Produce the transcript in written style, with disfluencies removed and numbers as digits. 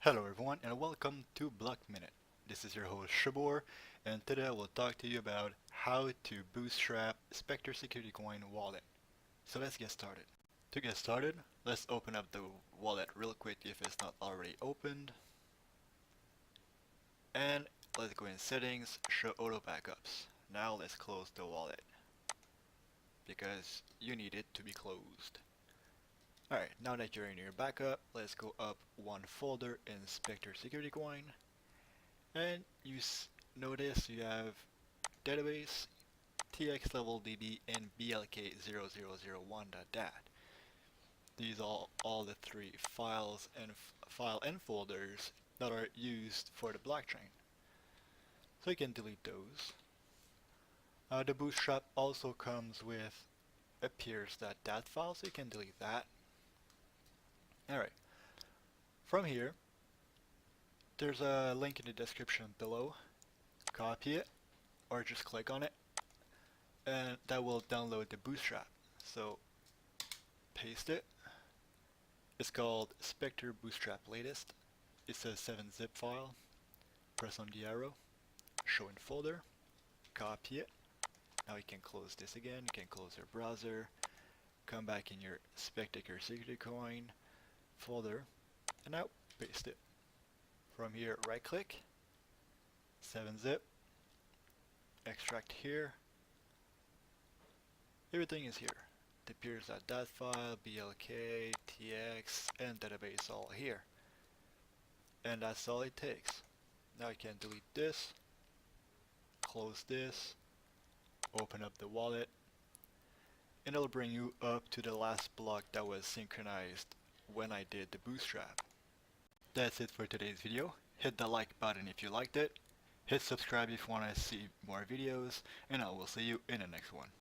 Hello everyone and welcome to Block Minute. This is your host Shabor, and today I will talk to you about how to bootstrap SpectreSecurityCoin wallet. So let's get started. To get started, let's open up the wallet real quick if it's not already opened. And let's go in settings, show auto backups. Now let's close the wallet because you need it to be closed. Alright, now that you're in your backup, let's go up one folder in SpectreSecurityCoin. And you notice you have database, tx level db, and blk0001.dat. These are all the three files and file and folders that are used for the blockchain. So you can delete those. The Bootstrap also comes with a peers.dat file, so you can delete that. Alright, from here, there's a link in the description below. Copy it, or just click on it, and that will download the Bootstrap. So paste it. It's called Spectre Bootstrap Latest. It's a 7-zip file. Press on the arrow, show in folder, copy it. Now you can close this again. You can close your browser, come back in your SpectreSecurityCoin folder, and now paste it. From here, right click, 7-zip, extract here. Everything is here. The peers.dat file, blk, tx, and database all here. And that's all it takes. Now you can delete this, close this, open up the wallet, and it'll bring you up to the last block that was synchronized when I did the Bootstrap. That's it for today's video. Hit the like button if you liked it, hit subscribe if you want to see more videos, and I will see you in the next one.